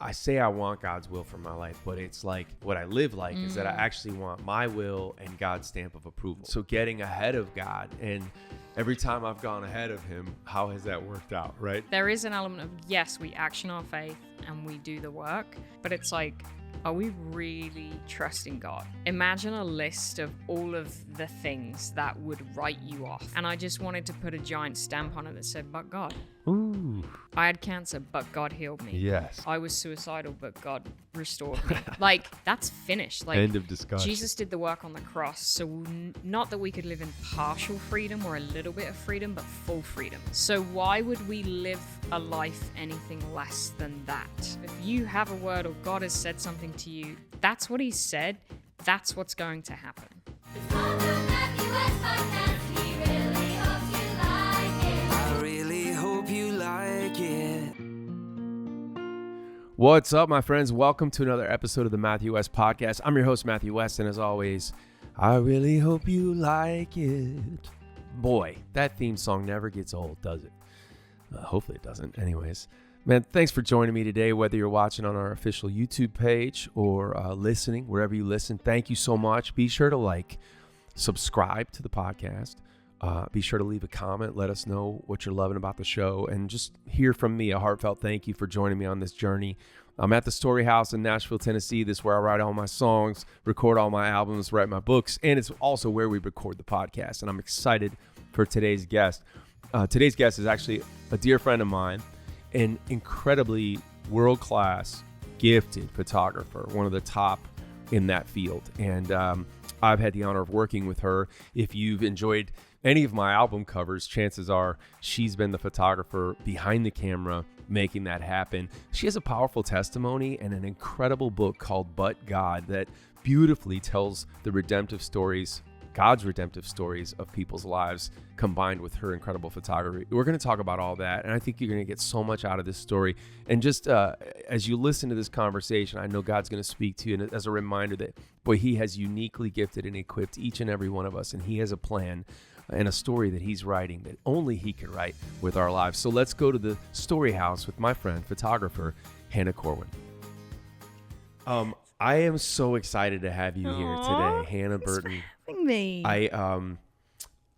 I say I want God's will for my life, but it's like what I live like is that I actually want my will and God's stamp of approval. So getting ahead of God, and every time I've gone ahead of him, how has that worked out, right? There is an element of, yes, we action our faith and we do the work, but it's like, are we really trusting God? Imagine a list of all of the things that would write you off. And I just wanted to put a giant stamp on it that said, but God. Ooh. I had cancer, but God healed me. Yes. I was suicidal, but God restored me. Like, that's finished. Like, end of discussion. Jesus did the work on the cross. So not that we could live in partial freedom or a little bit of freedom, but full freedom. So why would we live a life anything less than that? If you have a word or God has said something to you, that's what he said. That's what's going to happen. What's up, my friends? Welcome to another episode of the Matthew West Podcast. I'm your host, Matthew West, and as always, I really hope you like it. Boy, that theme song never gets old, does it? Hopefully it doesn't. Anyways, man, thanks for joining me today, whether you're watching on our official YouTube page or listening, wherever you listen. Thank you so much. Be sure to subscribe to the podcast. Be sure to leave a comment. Let us know what you're loving about the show, and just hear from me a heartfelt thank you for joining me on this journey. I'm at the Storyhouse in Nashville, Tennessee. This is where I write all my songs, record all my albums, write my books, and it's also where we record the podcast. And I'm excited for today's guest. Today's guest is actually a dear friend of mine, an incredibly world-class, gifted photographer, one of the top in that field. And I've had the honor of working with her. If you've enjoyed any of my album covers, chances are she's been the photographer behind the camera making that happen. She has a powerful testimony and an incredible book called But God that beautifully tells the redemptive stories, God's redemptive stories of people's lives, combined with her incredible photography. We're going to talk about all that, and I think you're going to get so much out of this story. And just as you listen to this conversation, I know God's going to speak to you, and as a reminder that, boy, he has uniquely gifted and equipped each and every one of us, and he has a plan and a story that he's writing that only he can write with our lives. So let's go to the Storyhouse with my friend, photographer, Hannah Corwin. I am so excited to have you here today, Hannah Burton. Me.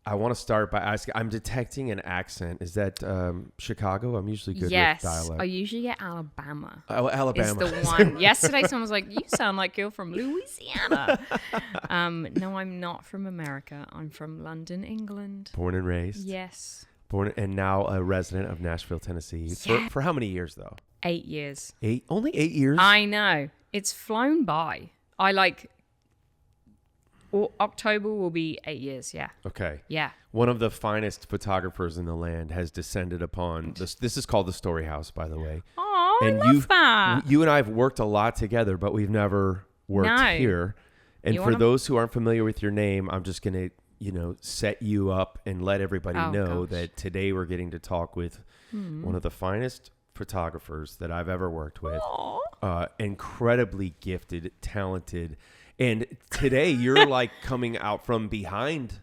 I want to start by asking, I'm detecting an accent. Is that Chicago? I'm usually good with dialect. I usually get Alabama. Oh, Alabama. Is the one. Yesterday someone was like, you sound like you're from Louisiana. No, I'm not from America. I'm from London, England. Born and raised? Yes. Born and now a resident of Nashville, Tennessee. Yeah. For how many years, though? 8 years. Only 8 years? I know. It's flown by. October will be 8 years, yeah. Okay. Yeah. One of the finest photographers in the land has descended upon this. This is called the Storyhouse, by the way. Oh, and I love that. You and I have worked a lot together, but we've never worked here. And for those who aren't familiar with your name, I'm just going to, set you up and let everybody know that today we're getting to talk with one of the finest photographers that I've ever worked with. Incredibly gifted, talented. And today you're coming out from behind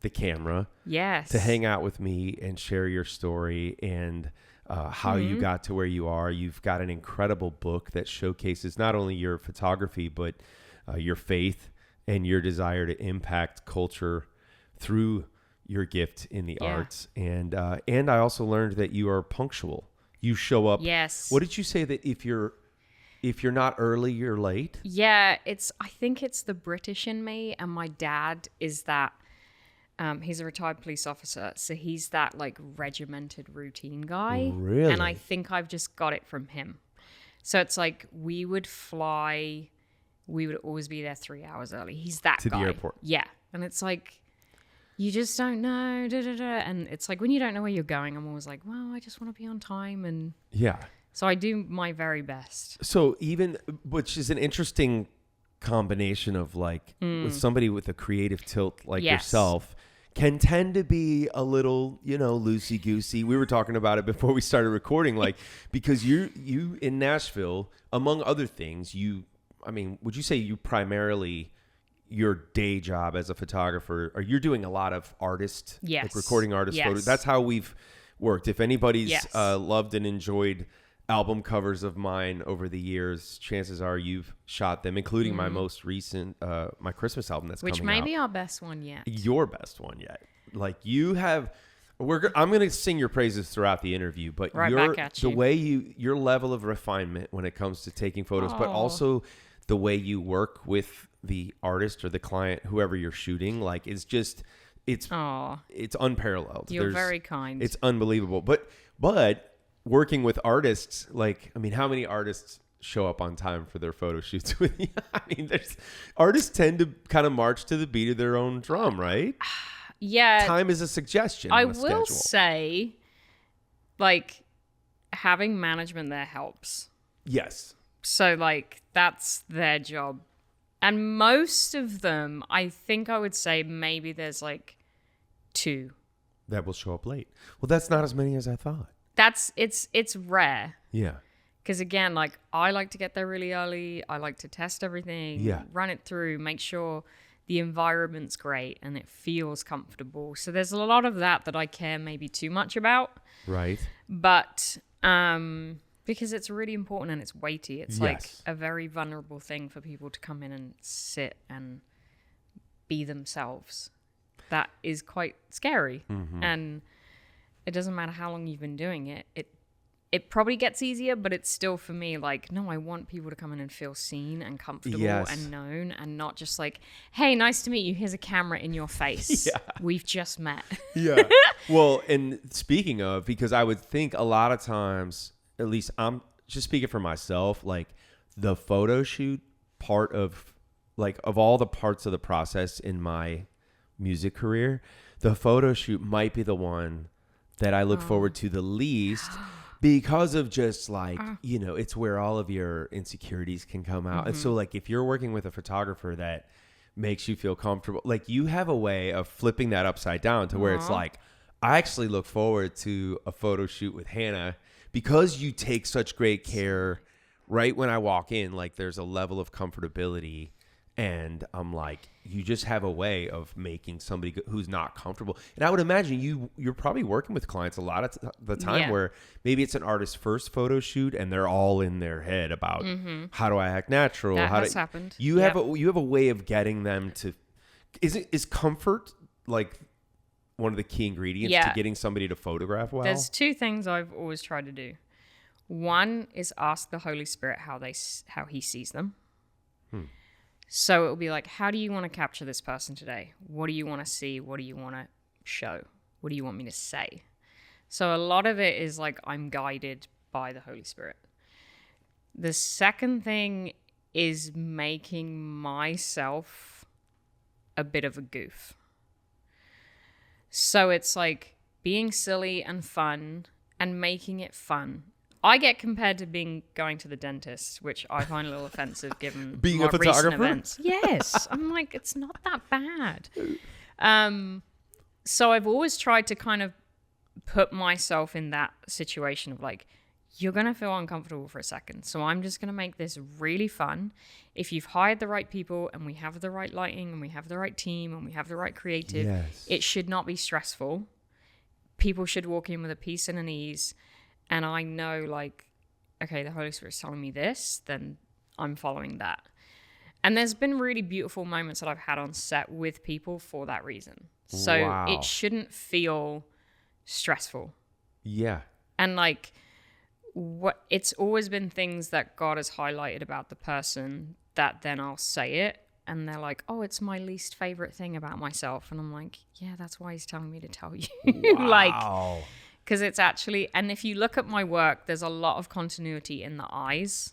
the camera, yes, to hang out with me and share your story and how you got to where you are. You've got an incredible book that showcases not only your photography, but your faith and your desire to impact culture through your gift in the arts. And I also learned that you are punctual. You show up. Yes. What did you say, that if you're not early, you're late? Yeah, I think it's the British in me, and my dad is that. He's a retired police officer, so he's that regimented routine guy. Really? And I think I've just got it from him. So it's we would fly, we would always be there 3 hours early. He's that guy. To the airport. Yeah. And it's you just don't know. And it's when you don't know where you're going, I'm always well, I just want to be on time. And yeah. So I do my very best. So which is an interesting combination of with somebody with a creative tilt yourself can tend to be a little, loosey-goosey. We were talking about it before we started recording, because you in Nashville, among other things, would you say you primarily, your day job as a photographer, or you're doing a lot of artist, yes, recording artist photos? That's how we've worked. If anybody's loved and enjoyed album covers of mine over the years, chances are you've shot them, including my most recent, my Christmas album that's Which coming may out. be our best one yet. Your best one yet. Like you have, I'm going to sing your praises throughout the interview, but Right back at the you. way your level of refinement when it comes to taking photos, but also the way you work with the artist or the client, whoever you're shooting, like it's just, it's unparalleled. You're very kind. It's unbelievable. But working with artists, like, I mean, how many artists show up on time for their photo shoots with you? I mean, artists tend to kind of march to the beat of their own drum, right? Yeah. Time is a suggestion. I on a will schedule. say, like, having management there helps. Yes. So, like, that's their job. And most of them, I think I would say maybe there's like 2. That will show up late. Well, that's not as many as I thought. It's rare. Yeah. Because again, like, I like to get there really early. I like to test everything, run it through, make sure the environment's great and it feels comfortable. So there's a lot of that I care maybe too much about. Right. But because it's really important and it's weighty. It's like a very vulnerable thing for people to come in and sit and be themselves. That is quite scary. Mm-hmm. And it doesn't matter how long you've been doing it. It probably gets easier, but it's still, for me, like, no, I want people to come in and feel seen and comfortable and known, and not just like, hey, nice to meet you. Here's a camera in your face. Yeah. We've just met. Yeah. Well, and speaking of, because I would think a lot of times, at least I'm just speaking for myself, like the photo shoot part of all the parts of the process in my music career, the photo shoot might be the one that I look forward to the least, because of just like, it's where all of your insecurities can come out. Mm-hmm. And so like, if you're working with a photographer that makes you feel comfortable, like you have a way of flipping that upside down to where it's like, I actually look forward to a photo shoot with Hannah because you take such great care right when I walk in. Like there's a level of comfortability, and I'm like, you just have a way of making somebody who's not comfortable. And I would imagine you're probably working with clients a lot of the time where maybe it's an artist's first photo shoot and they're all in their head about how do I act natural? That has happened. You have a way of getting them to. Is comfort like one of the key ingredients to getting somebody to photograph well? There's 2 things I've always tried to do. One is ask the Holy Spirit how he sees them. So it'll be like, how do you want to capture this person today? What do you want to see? What do you want to show? What do you want me to say? So a lot of it is like, I'm guided by the Holy Spirit. The second thing is making myself a bit of a goof. So it's like being silly and fun and making it fun. I get compared to going to the dentist, which I find a little offensive given being my a photographer. Recent events. Yes, I'm like, it's not that bad. So I've always tried to kind of put myself in that situation of like, you're going to feel uncomfortable for a second. So I'm just going to make this really fun. If you've hired the right people and we have the right lighting and we have the right team and we have the right creative, it should not be stressful. People should walk in with a peace and an ease. And I know, like, okay, the Holy Spirit's telling me this, then I'm following that. And there's been really beautiful moments that I've had on set with people for that reason. So it shouldn't feel stressful. Yeah. And, like, it's always been things that God has highlighted about the person that then I'll say it. And they're like, oh, it's my least favorite thing about myself. And I'm like, yeah, that's why he's telling me to tell you. Wow. Because it's actually, and if you look at my work, there's a lot of continuity in the eyes.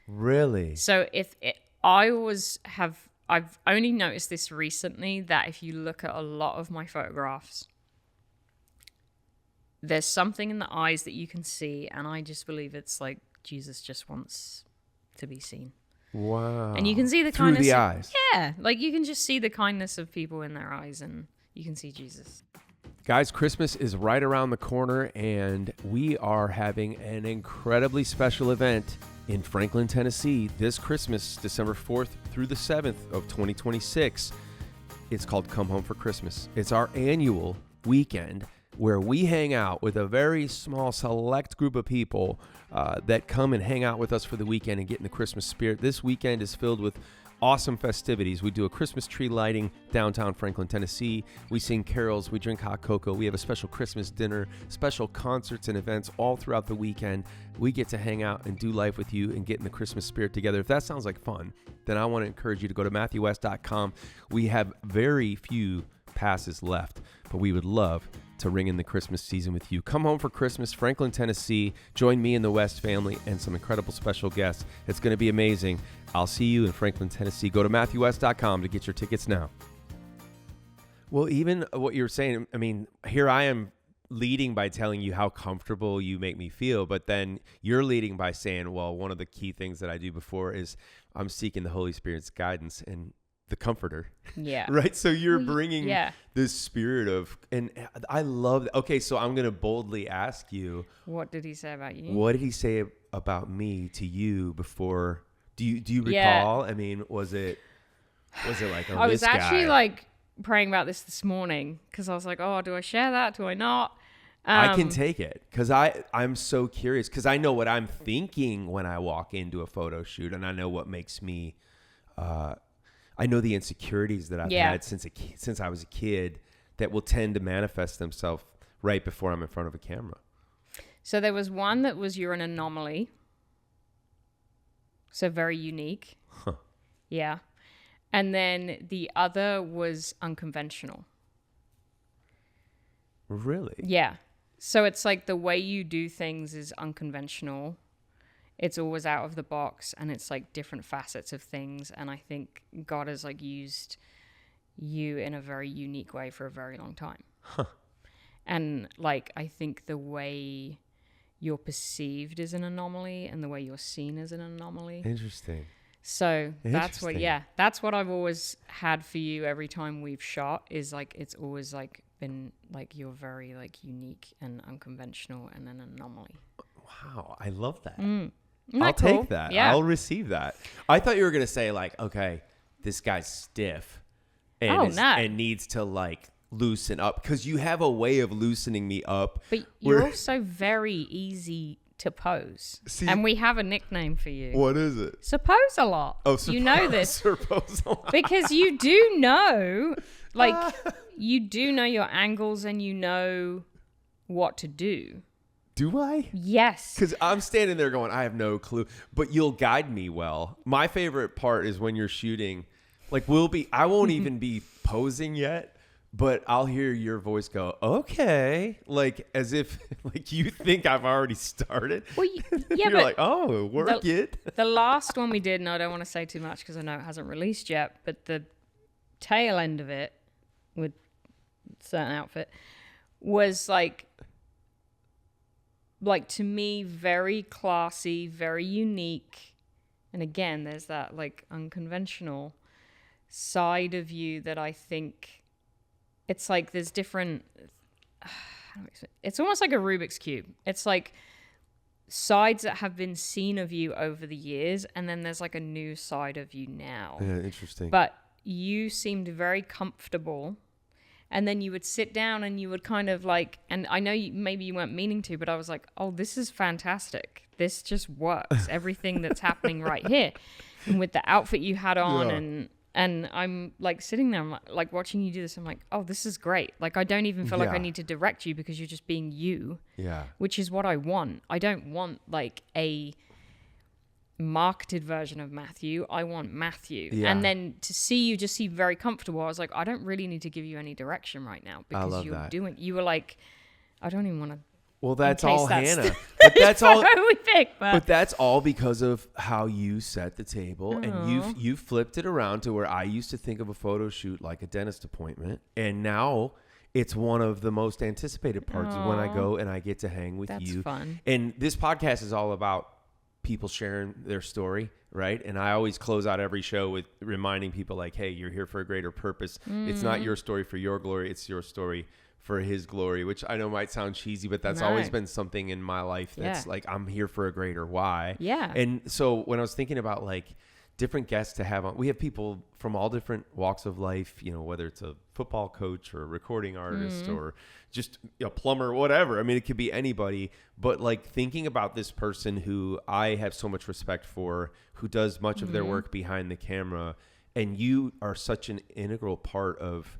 Really? So I've only noticed this recently, that if you look at a lot of my photographs, there's something in the eyes that you can see. And I just believe it's like Jesus just wants to be seen. Wow. And you can see the through kindness. The eyes. Yeah. Like you can just see the kindness of people in their eyes, and you can see Jesus. Guys, Christmas is right around the corner, and we are having an incredibly special event in Franklin, Tennessee this Christmas, December 4th through the 7th of 2026. It's called Come Home for Christmas. It's our annual weekend where we hang out with a very small, select group of people that come and hang out with us for the weekend and get in the Christmas spirit. This weekend is filled with awesome festivities. We do a Christmas tree lighting downtown Franklin, Tennessee. We sing carols. We drink hot cocoa. We have a special Christmas dinner, special concerts and events all throughout the weekend. We get to hang out and do life with you and get in the Christmas spirit together. If that sounds like fun, then I want to encourage you to go to MatthewWest.com. We have very few passes left, but we would love to ring in the Christmas season with you. Come home for Christmas, Franklin, Tennessee. Join me and the West family and some incredible special guests. It's going to be amazing. I'll see you in Franklin, Tennessee. Go to MatthewWest.com to get your tickets now. Well, even what you're saying, I mean, here I am leading by telling you how comfortable you make me feel, but then you're leading by saying, well, one of the key things that I do before is I'm seeking the Holy Spirit's guidance and the comforter. Yeah. Right. So you're bringing this spirit of, and I love that. Okay. So I'm going to boldly ask you, what did he say about you? What did he say about me to you before? Do you recall? I mean, was it like, I was actually like praying about this morning because I was like, oh, do I share that? Do I not? I can take it because I'm so curious because I know what I'm thinking when I walk into a photo shoot, and I know what makes me, I know the insecurities that I've had since I was a kid that will tend to manifest themselves right before I'm in front of a camera. So there was one that was you're an anomaly. So very unique. Huh. Yeah. And then the other was unconventional. Really? Yeah. So it's like the way you do things is unconventional. It's always out of the box, and it's like different facets of things. And I think God has like used you in a very unique way for a very long time. Huh. And like, I think the way you're perceived is an anomaly and the way you're seen is an anomaly. Interesting. So that's what I've always had for you every time we've shot is like, it's always like been like, you're very like unique and unconventional and an anomaly. Wow. I love that. I'll take that. Yeah. I'll receive that. I thought you were going to say like, okay, this guy's stiff and needs to like loosen up because you have a way of loosening me up. But you're also very easy to pose. See, and we have a nickname for you. What is it? Suppose a lot. Oh, you know this. Suppose a lot. Because you do know, like, you do know your angles and you know what to do. Do I? Yes. Because I'm standing there going, I have no clue. But you'll guide me well. My favorite part is when you're shooting. Like, I won't even be posing yet, but I'll hear your voice go, okay. Like, as if like you think I've already started. Well, yeah, you're but like, oh, work it. The last one we did, and I don't want to say too much because I know it hasn't released yet, but the tail end of it with a certain outfit was like to me, very classy, very unique. And again, there's that like unconventional side of you that I think it's like there's different, it's almost like a Rubik's Cube. It's like sides that have been seen of you over the years, and then there's like a new side of you now. Yeah, interesting. But you seemed very comfortable. And then you would sit down and you would kind of like, and I know maybe you weren't meaning to, but I was like, oh, this is fantastic. This just works. Everything that's happening right here. And with the outfit you had on and I'm like sitting there, I'm like watching you do this. I'm like, oh, this is great. Like, I don't even feel like I need to direct you because you're just being you. Yeah. Which is what I want. I don't want like a marketed version of Matthew. I want Matthew. And then to see you just seem very comfortable, I was like, I don't really need to give you any direction right now because you were like, I don't even want to. Well, that's all Hannah. But that's all we think, but that's all because of how you set the table. And you've flipped it around to where I used to think of a photo shoot like a dentist appointment, and now it's one of the most anticipated parts of when I go and I get to hang with you. That's fun. And this podcast is all about people sharing their story, right? And I always close out every show with reminding people like, hey, you're here for a greater purpose. It's not your story for your glory. It's your story for his glory, which I know might sound cheesy, but that's always been something in my life that's like, I'm here for a greater why. Yeah. And so when I was thinking about like different guests to have on. We have people from all different walks of life, you know, whether it's a football coach or a recording artist or just a plumber, whatever. I mean, it could be anybody, but like thinking about this person who I have so much respect for, who does much of their work behind the camera, and you are such an integral part of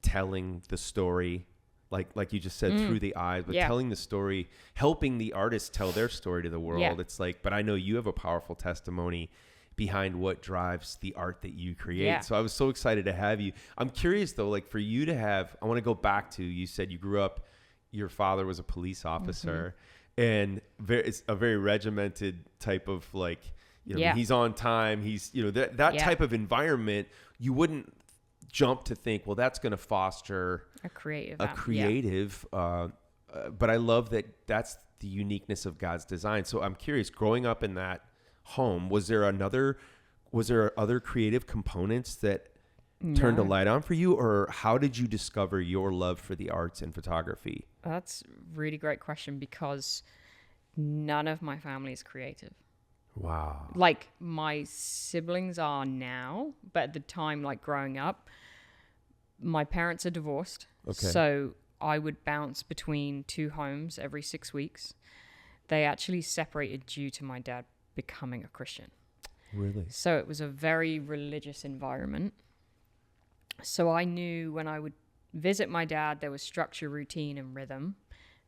telling the story, like you just said, through the eyes, but telling the story, helping the artists tell their story to the world. Yeah. It's like, but I know you have a powerful testimony behind what drives the art that you create. Yeah. So I was so excited to have you. I'm curious though, like for you to have, I want to go back to, you said you grew up, your father was a police officer and it's a very regimented type of like, you know, he's on time. He's, you know, that type of environment, you wouldn't jump to think, well, that's going to foster a creative. But I love that that's the uniqueness of God's design. So I'm curious, growing up in that home, was there other creative components that turned a light on for you, or how did you discover your love for the arts and photography? That's a really great question, because none of my family is creative. Wow. Like my siblings are now, but at the time, like growing up, my parents are divorced. Okay. So I would bounce between two homes every 6 weeks. They actually separated due to my dad becoming a Christian. Really? So it was a very religious environment. So I knew when I would visit my dad, there was structure, routine, and rhythm.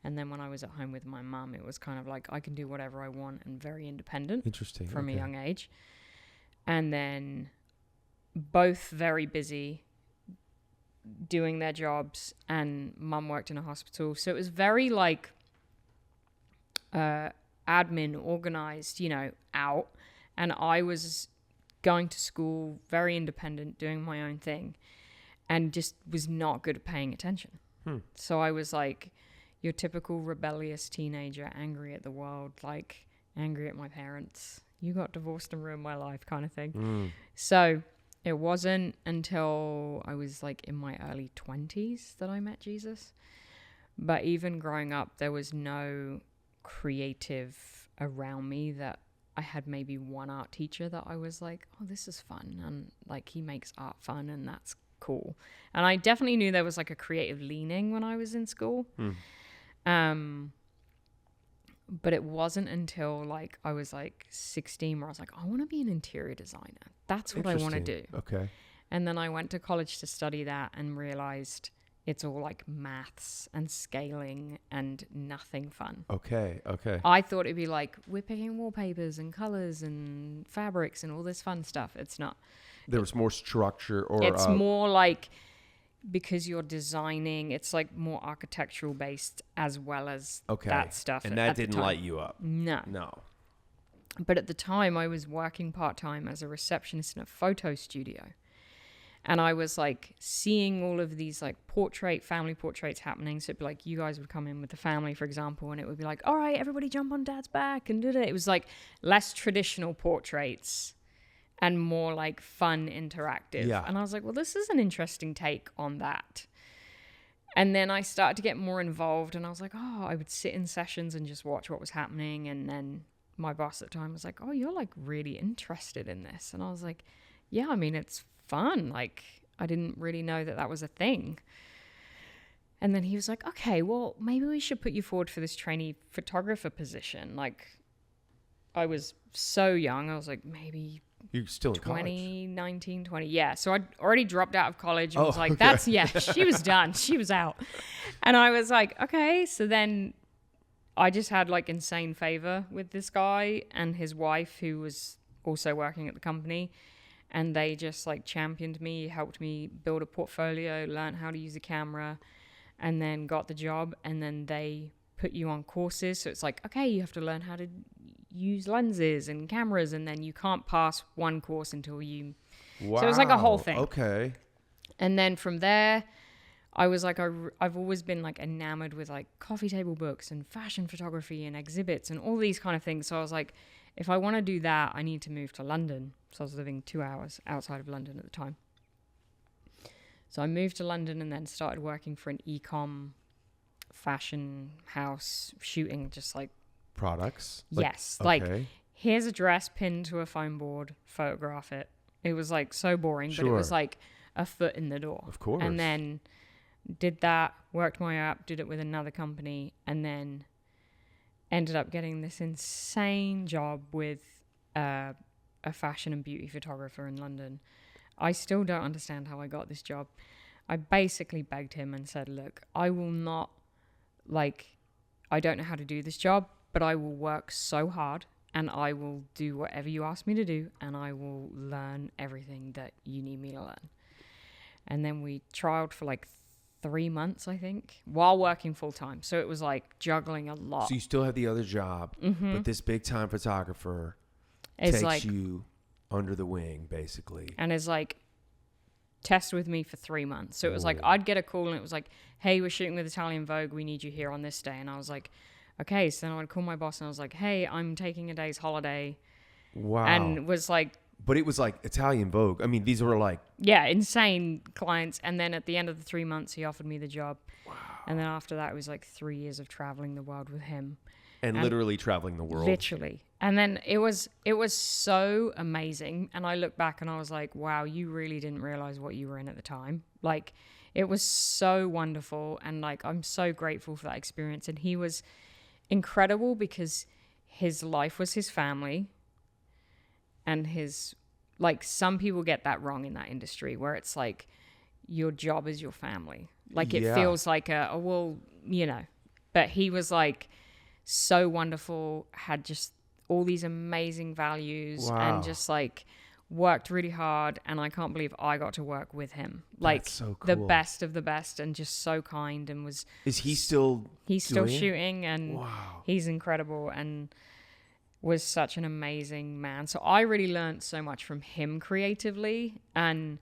And then when I was at home with my mum, it was kind of like I can do whatever I want and very independent. Interesting. From a young age. And then both very busy doing their jobs, and mum worked in a hospital. So it was very like admin, organized, you know, out. And I was going to school, very independent, doing my own thing, and just was not good at paying attention. So I was like your typical rebellious teenager, angry at the world, like angry at my parents. You got divorced and ruined my life kind of thing. So it wasn't until I was like in my early 20s that I met Jesus. But even growing up, there was no creative around me. That I had maybe one art teacher that I was like, oh, this is fun. And like he makes art fun and that's cool. And I definitely knew there was like a creative leaning when I was in school. But it wasn't until like I was like 16 where I was like, I want to be an interior designer. That's what I want to do. Okay. And then I went to college to study that and realized it's all like maths and scaling and nothing fun. Okay. I thought it'd be like we're picking wallpapers and colors and fabrics and all this fun stuff. It's not. There was more structure, or it's more like, because you're designing, it's like more architectural based as well as that stuff. And that didn't light you up? No. But at the time, I was working part-time as a receptionist in a photo studio. And I was like seeing all of these like family portraits happening. So it'd be like, you guys would come in with the family, for example, and it would be like, all right, everybody jump on dad's back and do it. It was like less traditional portraits and more like fun, interactive. Yeah. And I was like, well, this is an interesting take on that. And then I started to get more involved, and I was like, oh, I would sit in sessions and just watch what was happening. And then my boss at the time was like, oh, you're like really interested in this. And I was like, yeah, I mean, it's fun. Like, I didn't really know that was a thing. And then he was like, okay, well, maybe we should put you forward for this trainee photographer position. Like, I was so young. I was like, maybe you're still in 19, 20. Yeah. So I'd already dropped out of college and was like, she was done. She was out. And I was like, okay. So then I just had like insane favor with this guy and his wife, who was also working at the company. And they just like championed me, helped me build a portfolio, learn how to use a camera, and then got the job. And then they put you on courses. So it's like, okay, you have to learn how to use lenses and cameras, and then you can't pass one course until you... Wow. So it was like a whole thing. Okay. And then from there, I was like, I've always been like enamored with like coffee table books and fashion photography and exhibits and all these kind of things. So I was like, if I want to do that, I need to move to London. So I was living 2 hours outside of London at the time. So I moved to London and then started working for an e-com fashion house, shooting just like products. Yes. Okay. Like here's a dress pinned to a foam board, photograph it. It was like so boring, but it was like a foot in the door. Of course. And then did that, worked my way up, did it with another company, and then ended up getting this insane job with a fashion and beauty photographer in London. I still don't understand how I got this job. I basically begged him and said, look, I will not, I don't know how to do this job, but I will work so hard and I will do whatever you ask me to do and I will learn everything that you need me to learn. And then we trialed for 3 months, I think, while working full time. So it was juggling a lot. So you still have the other job, but this big time photographer takes you under the wing, basically. And is test with me for 3 months. So it was I'd get a call and it was hey, we're shooting with Italian Vogue. We need you here on this day. And I was okay. So then I would call my boss and I was hey, I'm taking a day's holiday. Wow. And was but it was Italian Vogue. I mean, these were yeah, insane clients. And then at the end of the 3 months, he offered me the job. Wow. And then after that, it was 3 years of traveling the world with him. And literally traveling the world. Literally. And then it was so amazing. And I look back and I was wow, you really didn't realize what you were in at the time. It was so wonderful. And I'm so grateful for that experience. And he was incredible because his life was his family. And his, some people get that wrong in that industry where it's your job is your family. It feels but he was so wonderful, had just all these amazing values and just worked really hard. And I can't believe I got to work with him. That's so cool. The best of the best and just so kind and was. Is he still He's still shooting and he's incredible and was such an amazing man. So I really learned so much from him creatively and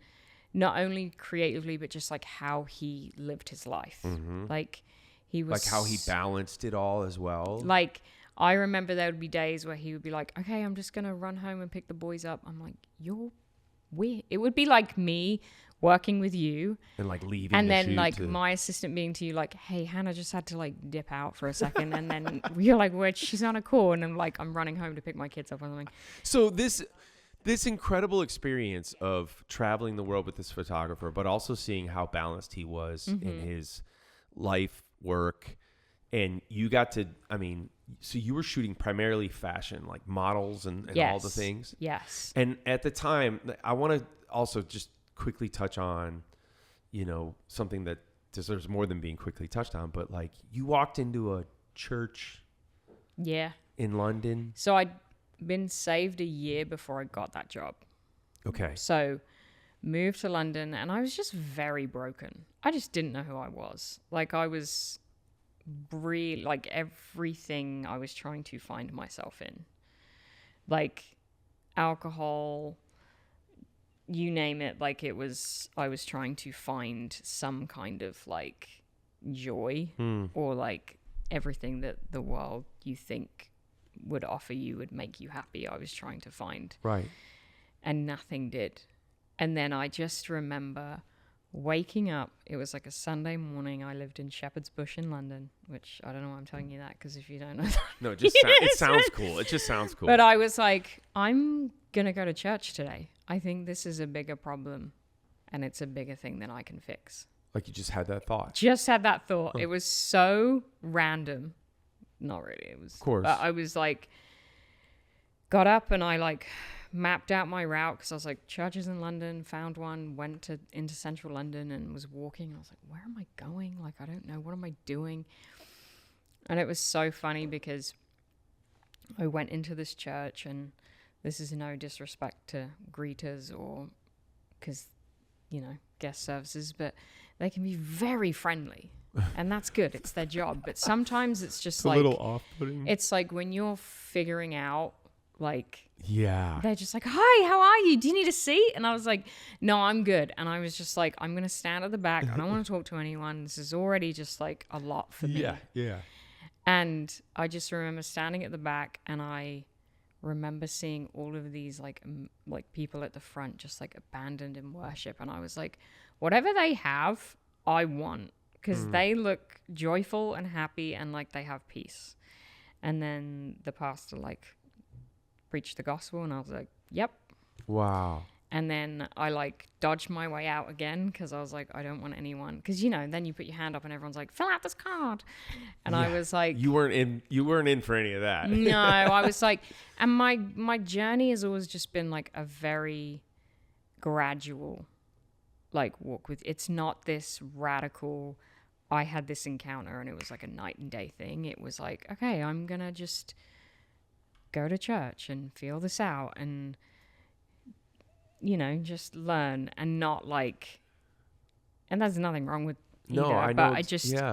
not only creatively, but just how he lived his life. Mm-hmm. He was how he balanced it all as well. I remember there would be days where he would be okay, I'm just going to run home and pick the boys up. I'm you're weird. It would be me working with you and leaving and then my assistant being to you hey, Hannah just had to dip out for a second and then you're where she's on a call and I'm I'm running home to pick my kids up or something. So this incredible experience of traveling the world with this photographer, but also seeing how balanced he was in his life, work, and you got to, so you were shooting primarily fashion, models and yes. all the things. Yes. And at the time, I want to also just quickly touch on, something that deserves more than being quickly touched on, but you walked into a church. Yeah. In London. So I'd been saved a year before I got that job. Okay. So moved to London and I was just very broken. I just didn't know who I was. I was everything I was trying to find myself in. Alcohol, you name it, I was trying to find some kind of joy or everything that the world you think would offer you would make you happy. I was trying to find. Right. And nothing did. And then I just remember waking up. It was a Sunday morning. I lived in Shepherd's Bush in London, which I don't know why I'm telling you that because if you don't know that. No, it just it sounds cool. It just sounds cool. But I was I'm going to go to church today. I think this is a bigger problem and it's a bigger thing than I can fix. You just had that thought. Just had that thought. Huh. It was so random. Not really. It was. Of course. But I was got up and I mapped out my route because I was churches in London, found one, went into central London and was walking. I was where am I going? I don't know. What am I doing? And it was so funny because I went into this church and this is no disrespect to greeters or because, guest services, but they can be very friendly. And that's good. It's their job. But sometimes it's just a little off-putting. It's when you're figuring out, yeah, they're just hi, how are you? Do you need a seat? And I was no, I'm good. And I was just I'm going to stand at the back. I don't want to talk to anyone. This is already just a lot for me. Yeah, yeah. And I just remember standing at the back and I remember seeing all of these people at the front just abandoned in worship. And I was whatever they have, I want. Because they look joyful and happy and they have peace. And then the pastor preach the gospel. And I was like, yep. Wow. And then I like dodged my way out again because I was like, I don't want anyone. Because, you know, then you put your hand up and everyone's like, fill out this card. And I was like, you weren't in for any of that. No, I was like, and my journey has always just been like a very gradual like walk with. It's not this radical, I had this encounter and it was like a night and day thing. It was like, okay, I'm going to just go to church and feel this out and, you know, just learn and not like, and there's nothing wrong with either, no, I but know,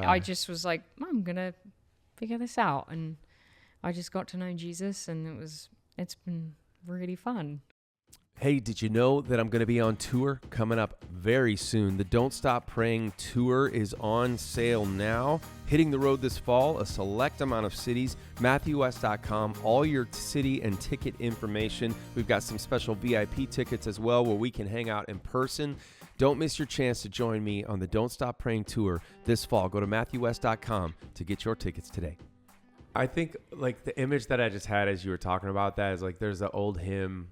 I just was like, I'm going to figure this out. And I just got to know Jesus and it's been really fun. Hey, did you know that I'm going to be on tour coming up very soon? The Don't Stop Praying tour is on sale now. Hitting the road this fall, a select amount of cities, MatthewWest.com, all your city and ticket information. We've got some special VIP tickets as well where we can hang out in person. Don't miss your chance to join me on the Don't Stop Praying tour this fall. Go to MatthewWest.com to get your tickets today. I think like the image that I just had as you were talking about that is like there's the old hymn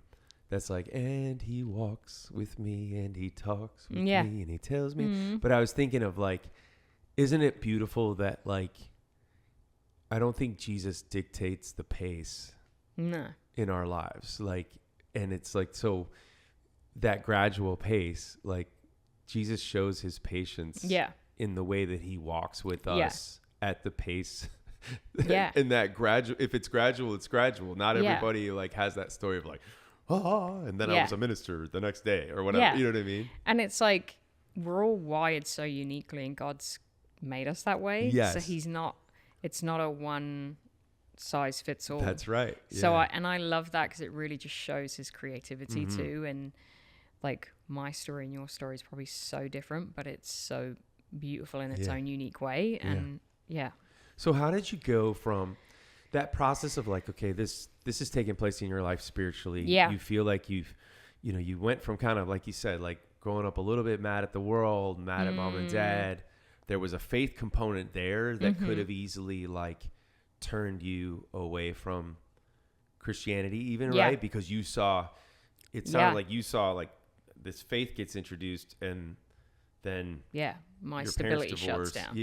that's like, and he walks with me and he talks with me and he tells me. Mm-hmm. But I was thinking of like, isn't it beautiful that like, I don't think Jesus dictates the pace in our lives. Like, and it's like, so that gradual pace, like Jesus shows his patience in the way that he walks with us at the pace. And that gradual, if it's gradual, it's gradual. Not everybody like has that story of like, and then I was a minister the next day or whatever. You know what I mean? And it's like we're all wired so uniquely and God's made us that way. Yes. So it's not a one size fits all. That's right. So I love that because it really just shows his creativity too. And like my story and your story is probably so different, but it's so beautiful in its own unique way. And So how did you go from that process of like, okay, this is taking place in your life spiritually. You feel like you went from kind of, like you said, like growing up a little bit mad at the world, mad at mom and dad. There was a faith component there that could have easily like turned you away from Christianity even, right? Because you saw, it sounded like you saw like this faith gets introduced and then my your stability parents shuts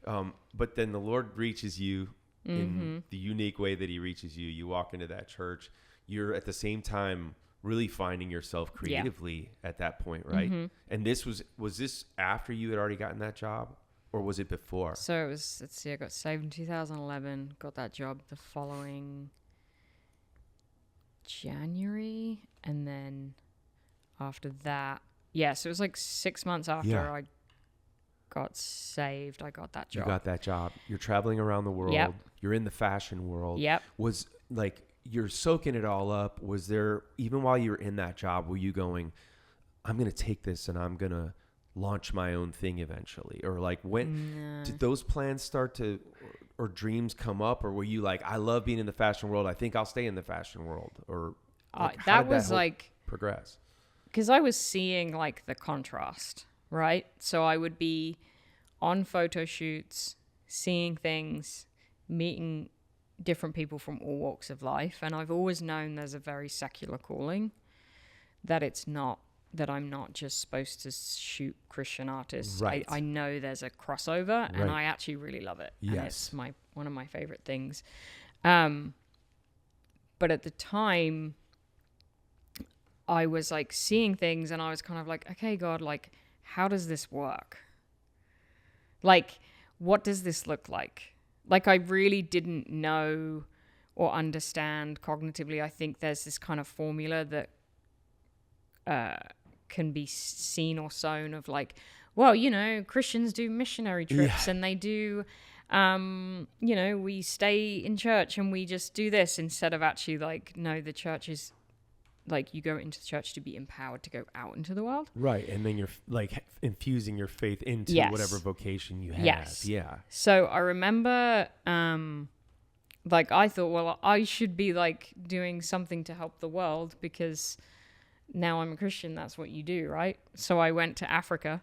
down. But then the Lord reaches you in the unique way that he reaches you. You walk into that church. You're at the same time really finding yourself creatively at that point, right? And this was this after you had already gotten that job or was it before? So it was, let's see, I got saved in 2011, got that job the following January. And then after that, so it was like 6 months after I got saved, I got that job. You got that job. You're traveling around the world. You're in the fashion world. Was like, you're soaking it all up. Was there, even while you were in that job, were you going, I'm going to take this and I'm going to launch my own thing eventually? Or like when did those plans start to, or dreams come up? Or were you like, I love being in the fashion world. I think I'll stay in the fashion world. Or like, that was like progress. Because I was seeing like the contrast, right? So I would be on photo shoots, seeing things, meeting different people from all walks of life. And I've always known there's a very secular calling, that it's not, that I'm not just supposed to shoot Christian artists. Right. I know there's a crossover and I actually really love it. Yes. And it's one of my favorite things. But at the time I was like seeing things and I was kind of like, okay, God, like, how does this work? Like, what does this look like? Like, I really didn't know or understand cognitively. I think there's this kind of formula that can be seen or sown of like, well, you know, Christians do missionary trips and they do, you know, we stay in church and we just do this instead of actually like, no, the church is like, you go into the church to be empowered to go out into the world. Right. And then you're like infusing your faith into whatever vocation you have. Yes. Yeah. So I remember, like I thought, well, I should be like doing something to help the world because now I'm a Christian. That's what you do, right? So I went to Africa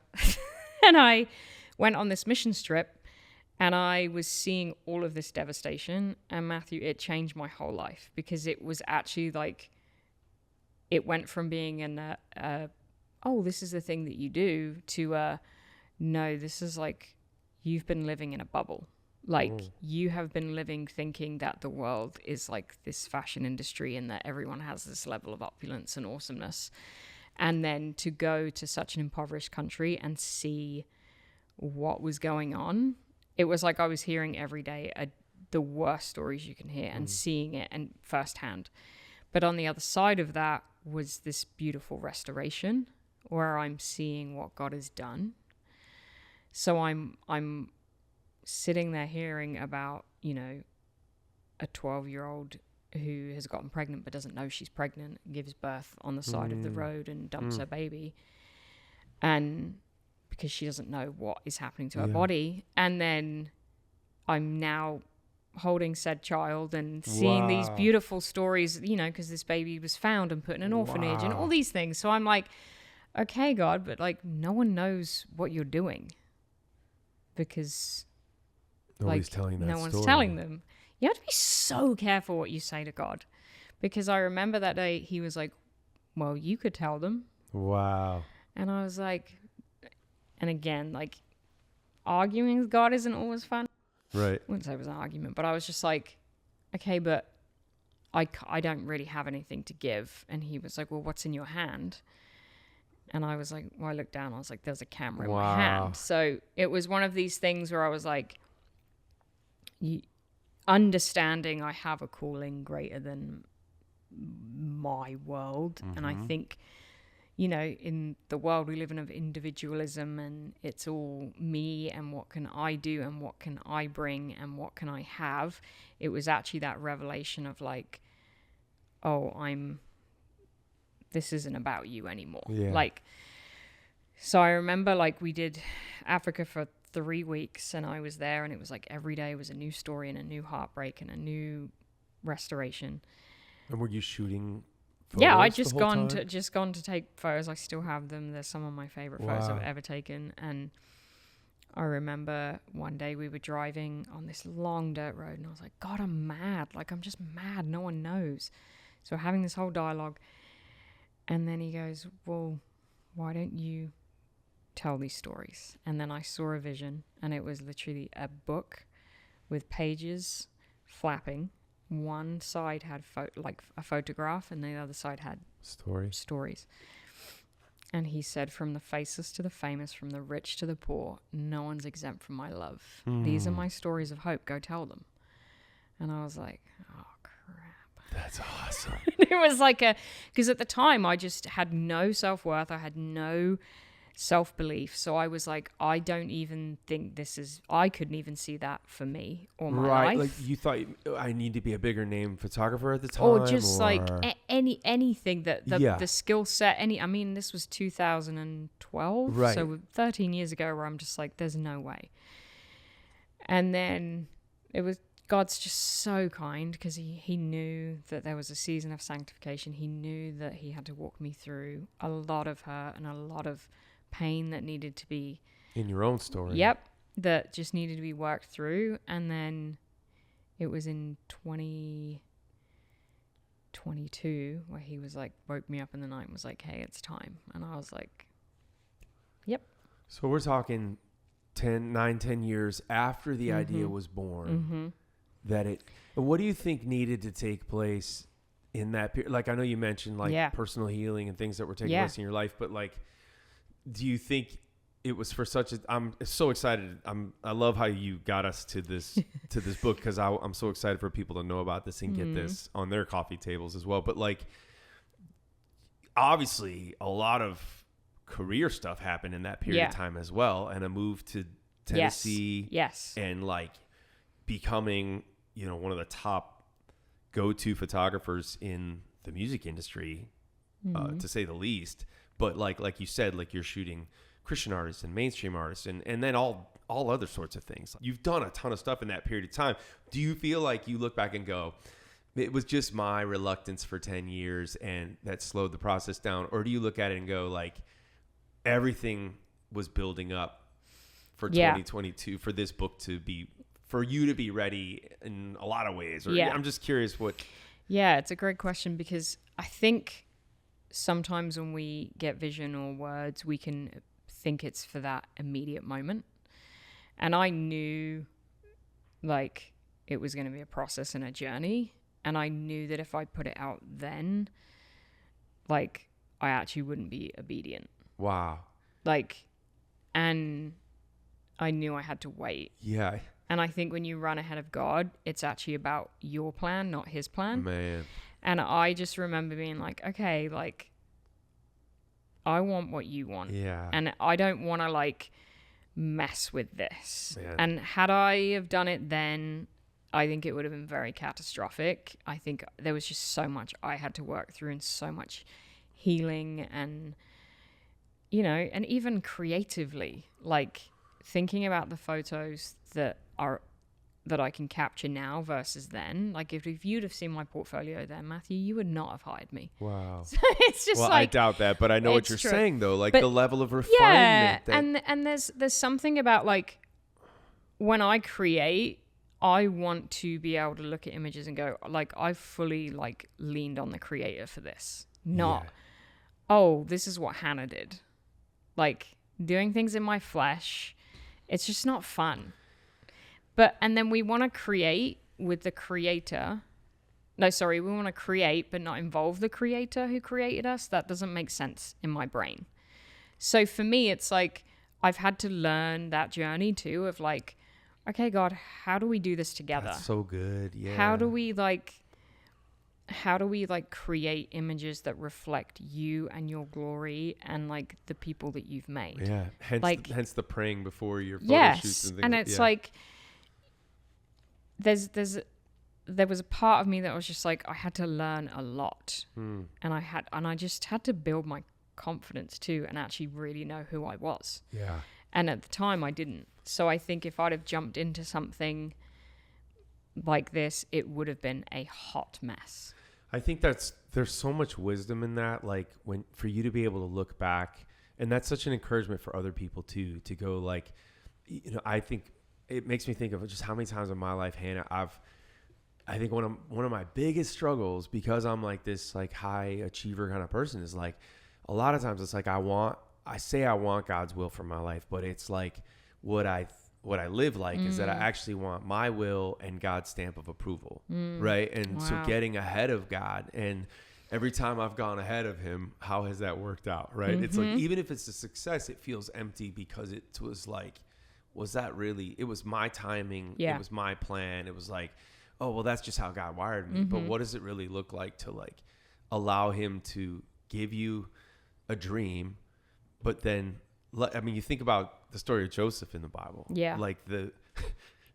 and I went on this mission trip And I was seeing all of this devastation, and Matthew, it changed my whole life, because it was actually like, it went from being oh, this is the thing that you do, to no, this is like, you've been living in a bubble. Like, you have been living thinking that the world is like this fashion industry and that everyone has this level of opulence and awesomeness. And then to go to such an impoverished country and see what was going on, it was like I was hearing every day the worst stories you can hear, and seeing it and firsthand. But on the other side of that was this beautiful restoration where I'm seeing what God has done. So I'm sitting there hearing about, you know, a 12-year-old who has gotten pregnant but doesn't know she's pregnant, gives birth on the side of the road and dumps her baby. And because she doesn't know what is happening to her body. And then I'm now holding said child and seeing these beautiful stories, you know, because this baby was found and put in an orphanage and all these things. So I'm like, okay, God, but like, no one knows what you're doing, because nobody's telling that no one's story. telling them. You have to be so careful what you say to God, because I remember that day he was like, well, you could tell them. Wow. And I was like, and again, like, arguing with God isn't always fun. Right. I wouldn't say it was an argument, but I was just like, okay, but I don't really have anything to give. And he was like, well, what's in your hand? And I was like, well, I looked down, I was like, there's a camera in my hand. So it was one of these things where I was like, understanding I have a calling greater than my world. And I think, you know, in the world we live in of individualism, and it's all me and what can I do and what can I bring and what can I have. It was actually that revelation of like, oh, this isn't about you anymore. Yeah. Like, so I remember like we did Africa for 3 weeks, and I was there, and it was like every day was a new story and a new heartbreak and a new restoration. And were you shooting photos? Yeah, I just gone to take photos. I still have them. They're some of my favorite photos I've ever taken. And I remember one day we were driving on this long dirt road, and I was like, God, I'm mad. Like, I'm just mad. No one knows. So we're having this whole dialogue. And then he goes, well, why don't you tell these stories? And then I saw a vision, and it was literally a book with pages flapping. One side had like a photograph, and the other side had stories. And he said, from the faceless to the famous, from the rich to the poor, no one's exempt from my love. These are my stories of hope. Go tell them. And I was like, oh, crap. That's awesome. It was like because at the time I just had no self-worth. I had no self-belief. So I was like, I don't even think I couldn't even see that for me or my life. Like you thought I need to be a bigger name photographer at the time? Or just like anything that the skill set, I mean, this was 2012. Right. So 13 years ago, where I'm just like, there's no way. And then God's just so kind, because he knew that there was a season of sanctification. He knew that he had to walk me through a lot of hurt and a lot of pain that needed to be in your own story. Yep, that just needed to be worked through. And then it was in 2022 where he was like, woke me up in the night and was like, hey, it's time. And I was like, yep. So we're talking 10 years after the idea was born. What do you think needed to take place in that period? Like, I know you mentioned like personal healing and things that were taking place in your life, but like, do you think it was for I'm so excited. I love how you got us to this book, because I'm so excited for people to know about this and get this on their coffee tables as well. But like, obviously a lot of career stuff happened in that period of time as well, and a move to Tennessee, and like becoming, you know, one of the top go-to photographers in the music industry, to say the least. But like you said, like you're shooting Christian artists and mainstream artists and then all other sorts of things. You've done a ton of stuff in that period of time. Do you feel like you look back and go, it was just my reluctance for 10 years and that slowed the process down? Or do you look at it and go like, everything was building up for 2022 for this book to be, for you to be ready in a lot of ways? Or I'm just curious what. Yeah, it's a great question, because I think sometimes when we get vision or words, we can think it's for that immediate moment. And I knew like it was going to be a process and a journey. And I knew that if I put it out then, like I actually wouldn't be obedient. Wow. Like, and I knew I had to wait. Yeah. And I think when you run ahead of God, it's actually about your plan, not his plan. Man. And I just remember being like, okay, like, I want what you want. Yeah. And I don't want to, like, mess with this. Man. And had I have done it then, I think it would have been very catastrophic. I think there was just so much I had to work through and so much healing and, you know, and even creatively, like, thinking about the photos that I can capture now versus then. Like if you'd have seen my portfolio then, Matthew, you would not have hired me. Wow. So it's just I doubt that, but I know what you're saying though. Like the level of refinement. Yeah, and there's something about like when I create, I want to be able to look at images and go like I've fully like leaned on the creator for this. Not oh, this is what Hannah did. Like doing things in my flesh, it's just not fun. And then we want to create with the creator. No, sorry, we want to create but not involve the creator who created us. That doesn't make sense in my brain. So for me, it's like I've had to learn that journey too of like, okay, God, how do we do this together? That's so good. Yeah. How do we create images that reflect you and your glory and like the people that you've made? Yeah. Hence the praying before your photo shoots and things. And it's like there was a part of me that was just like I had to learn a lot. And I just had to build my confidence too and actually really know who I was. Yeah. And at the time I didn't. So I think if I'd have jumped into something like this, it would have been a hot mess. I think there's so much wisdom in that, like when for you to be able to look back, and that's such an encouragement for other people too, to go like, you know, I think it makes me think of just how many times in my life, Hannah, I think one of my biggest struggles, because I'm like this like high achiever kind of person, is like a lot of times it's like I say I want God's will for my life, but it's like what I live like is that I actually want my will and God's stamp of approval, right? And so getting ahead of God, and every time I've gone ahead of him, how has that worked out, right? It's like even if it's a success, it feels empty because it was like, was that really, it was my timing, it was my plan, it was like, oh, well, that's just how God wired me. But what does it really look like to like allow him to give you a dream, but then, I mean, you think about the story of Joseph in the Bible. Yeah. Like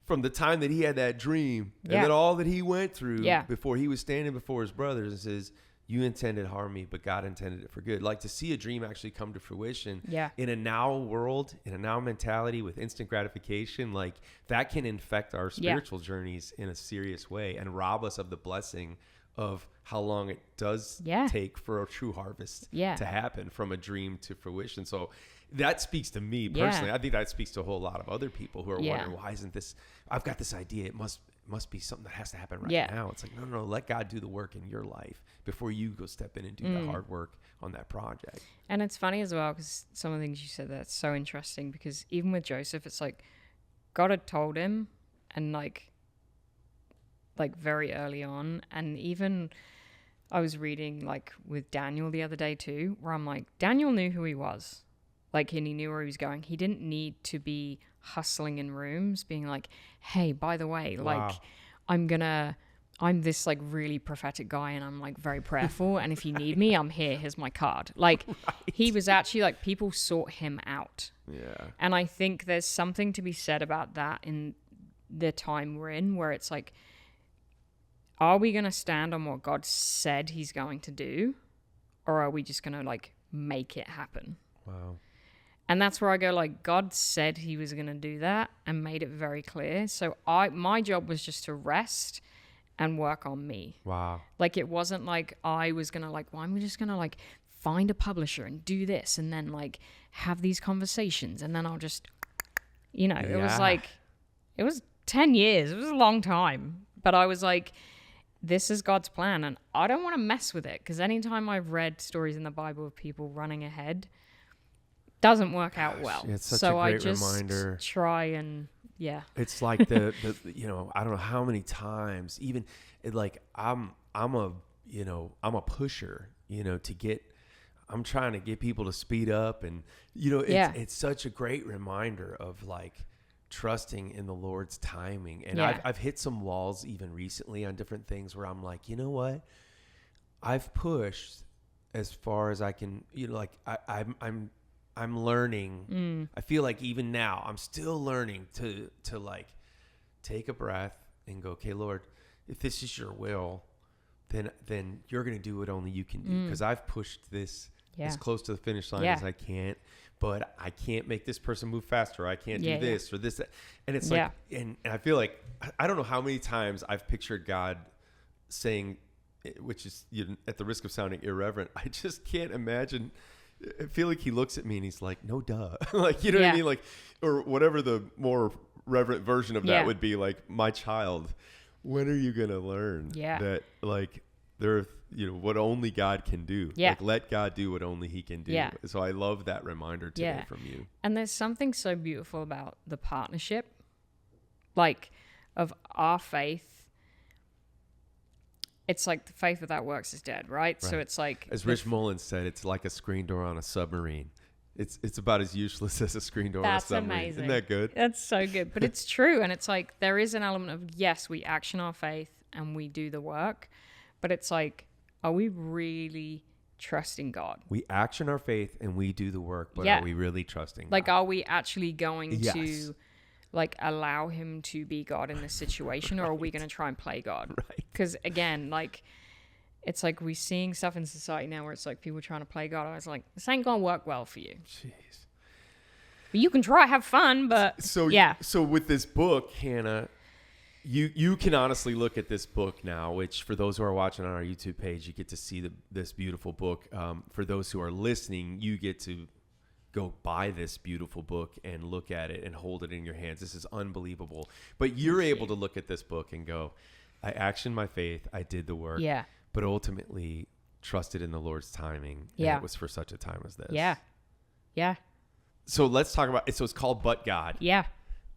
from the time that he had that dream and then all that he went through before he was standing before his brothers and says, you intended harm me, but God intended it for good. Like to see a dream actually come to fruition in a now world, in a now mentality with instant gratification, like that can infect our spiritual journeys in a serious way and rob us of the blessing of how long it does take for a true harvest to happen from a dream to fruition. So that speaks to me personally. I think that speaks to a whole lot of other people who are wondering, why isn't this, I've got this idea. It must be something that has to happen right now. It's like, no, let God do the work in your life before you go step in and do the hard work on that project. And it's funny as well, because some of the things you said, that's so interesting, because even with Joseph, it's like God had told him, and like very early on. And even I was reading like with Daniel the other day too, where I'm like, Daniel knew who he was. Like, and he knew where he was going. He didn't need to be hustling in rooms being like, hey, by the way, like I'm this like really prophetic guy and I'm like very prayerful. And if you need me, I'm here. Here's my card. Like he was actually like, people sought him out. Yeah. And I think there's something to be said about that in the time we're in, where it's like, are we going to stand on what God said he's going to do? Or are we just going to like make it happen? Wow. And that's where I go, like, God said he was going to do that and made it very clear. So my job was just to rest and work on me. Wow. Like, it wasn't like I was going to like, well, I'm just going to like find a publisher and do this and then like have these conversations and then I'll just, You know, it was Yeah. like, it was 10 years. It was a long time. But I was like, this is God's plan. And I don't want to mess with it. Because anytime I've read stories in the Bible of people running ahead, doesn't work out well. It's such so a great I just reminder. try and, yeah. It's like the you know, I don't know how many times even like I'm a pusher, you know, I'm trying to get people to speed up, and you know, it's such a great reminder of like trusting in the Lord's timing. And I've hit some walls even recently on different things where I'm like, you know what? I've pushed as far as I can, you know, like I'm learning. I feel like even now I'm still learning to like take a breath and go, okay, Lord, if this is your will, then you're going to do what only you can do. Because I've pushed this as close to the finish line as I can, but I can't make this person move faster. I can't do this or this. And it's like, and I feel like, I don't know how many times I've pictured God saying, which is, you know, at the risk of sounding irreverent, I just can't imagine. I feel like he looks at me and he's like, no, duh. Like, you know what I mean? Like, or whatever the more reverent version of that would be, like, my child, when are you going to learn that, like, there, you know, what only God can do? Like, let God do what only he can do. So I love that reminder today from you. And there's something so beautiful about the partnership, like, of our faith. It's like the faith without works is dead, right? So it's like, as Rich Mullins said, it's like a screen door on a submarine. It's about as useless as a screen door on a submarine. That's amazing. Isn't that good? That's so good. But it's true. And it's like, there is an element of, yes, we action our faith and we do the work. But it's like, are we really trusting God? We action our faith and we do the work, but are we really trusting God? Like, are we actually going to, like, allow him to be God in this situation? Or are we going to try and play God? Right. Because, again, like, it's like we're seeing stuff in society now where it's like people trying to play God. I was like, this ain't going to work well for you. Jeez. But you can try, have fun, but So with this book, Hannah, you can honestly look at this book now, which for those who are watching on our YouTube page, you get to see this beautiful book. For those who are listening, you get to go buy this beautiful book and look at it and hold it in your hands. This is unbelievable. But you're able to look at this book and go, I actioned my faith. I did the work. Yeah. But ultimately trusted in the Lord's timing. And it was for such a time as this. Yeah. Yeah. So let's talk about it. So it's called But God. Yeah.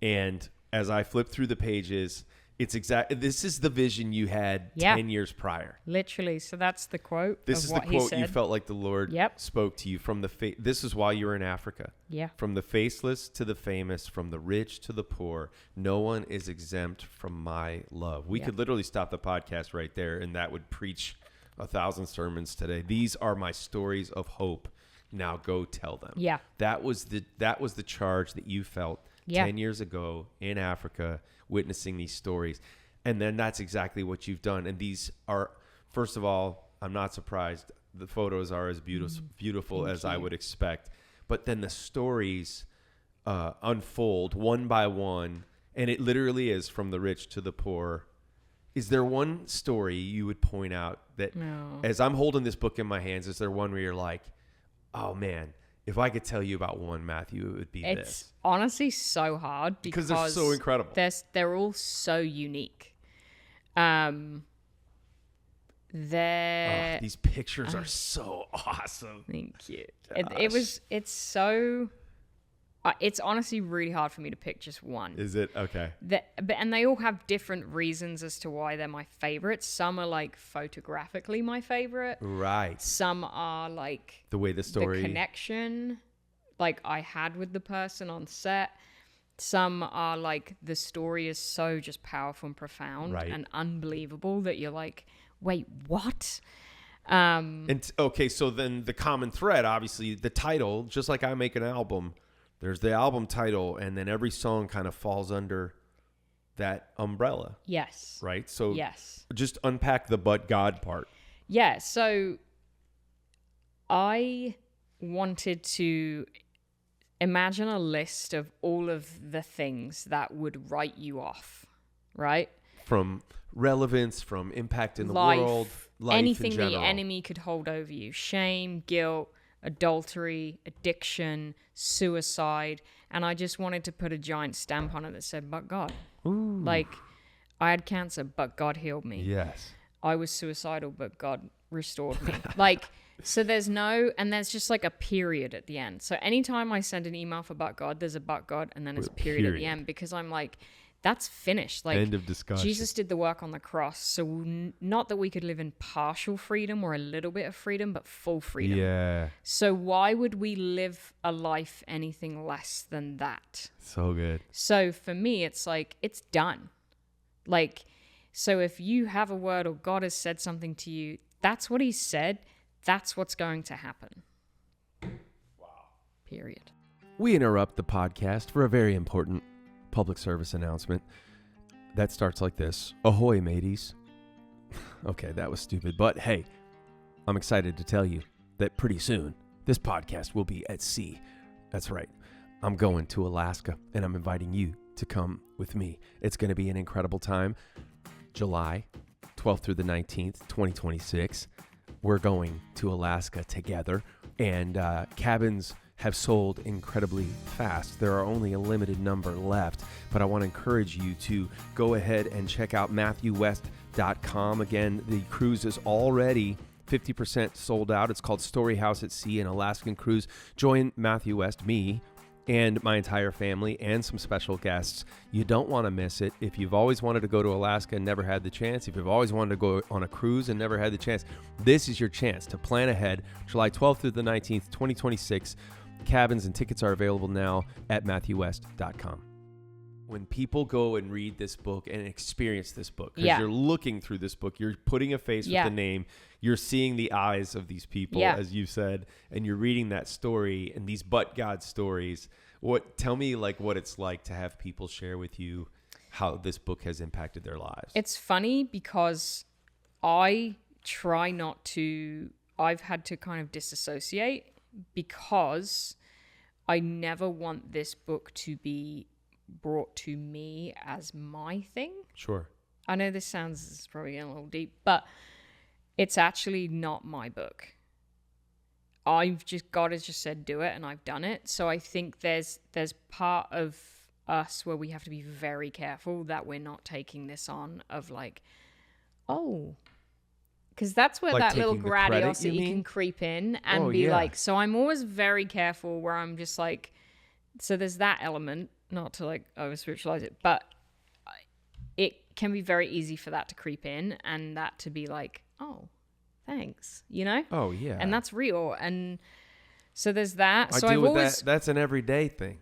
And as I flip through the pages, this is the vision you had 10 years prior. Literally. So that's the quote. This is the quote you felt like the Lord spoke to you from this is while you were in Africa. Yeah. From the faceless to the famous, from the rich to the poor, no one is exempt from my love. We could literally stop the podcast right there and that would preach 1,000 sermons today. These are my stories of hope. Now go tell them. Yeah. That was the charge that you felt 10 years ago in Africa, witnessing these stories. And then that's exactly what you've done. And these are, first of all, I'm not surprised. The photos are as beautiful as I would expect. But then the stories unfold one by one. And it literally is from the rich to the poor. Is there one story you would point out that, as I'm holding this book in my hands, is there one where you're like, oh man, if I could tell you about one, Matthew, it would be this. It's honestly so hard because they're so incredible. They're all so unique. These pictures are so awesome. Thank you. It's so. It's honestly really hard for me to pick just one. Is it? Okay. And they all have different reasons as to why they're my favorites. Some are like photographically my favorite. Right. Some are like the way the story, the connection, like I had with the person on set. Some are like the story is so just powerful and profound and unbelievable that you're like, wait, what? And okay, so then the common thread, obviously, the title, just like I make an album. There's the album title, and then every song kind of falls under that umbrella. Yes. Right? So just unpack the but God part. Yeah, so I wanted to imagine a list of all of the things that would write you off, right? From relevance, from impact in the world, life anything in the general. enemy could hold over you. Shame, guilt, adultery, addiction, suicide. And I just wanted to put a giant stamp on it that said, but God. Ooh. Like, I had cancer, but God healed me. Yes. I was suicidal, but God restored me. Like, so there's just like a period at the end. So anytime I send an email for but God, there's a but God, and then there's a period at the end, because I'm like, that's finished. Like, end of discussion. Jesus did the work on the cross. So not that we could live in partial freedom or a little bit of freedom, but full freedom. Yeah. So why would we live a life anything less than that? So good. So for me, it's like, it's done. Like, so if you have a word or God has said something to you, that's what he said. That's what's going to happen. Wow. Period. We interrupt the podcast for a very important public service announcement that starts like this. Ahoy, mateys. Okay, that was stupid. But hey, I'm excited to tell you that pretty soon this podcast will be at sea. That's right. I'm going to Alaska, and I'm inviting you to come with me. It's going to be an incredible time. July 12th through the 19th, 2026. We're going to Alaska together, and cabins have sold incredibly fast. There are only a limited number left, but I want to encourage you to go ahead and check out MatthewWest.com. Again, the cruise is already 50% sold out. It's called Storyhouse at Sea, an Alaskan cruise. Join Matthew West, me, and my entire family, and some special guests. You don't want to miss it. If you've always wanted to go to Alaska and never had the chance, if you've always wanted to go on a cruise and never had the chance, this is your chance to plan ahead. July 12th through the 19th, 2026. Cabins and tickets are available now at MatthewWest.com. When people go and read this book and experience this book, because you're looking through this book, you're putting a face with the name, you're seeing the eyes of these people, as you said, and you're reading that story and these but God stories. Tell me like what it's like to have people share with you how this book has impacted their lives. It's funny because I've had to kind of disassociate, because I never want this book to be brought to me as my thing. Sure. I know this sounds probably getting a little deep, but it's actually not my book. God has just said do it, and I've done it. So I think there's part of us where we have to be very careful that we're not taking this on of like, oh, because that's where like that little grandiosity you can creep in and like, so I'm always very careful where I'm just like, so there's that element, not to like over spiritualize it, but it can be very easy for that to creep in and that to be like, oh, thanks, you know? Oh, yeah. And that's real. And so there's that. I deal with that. That's an everyday thing.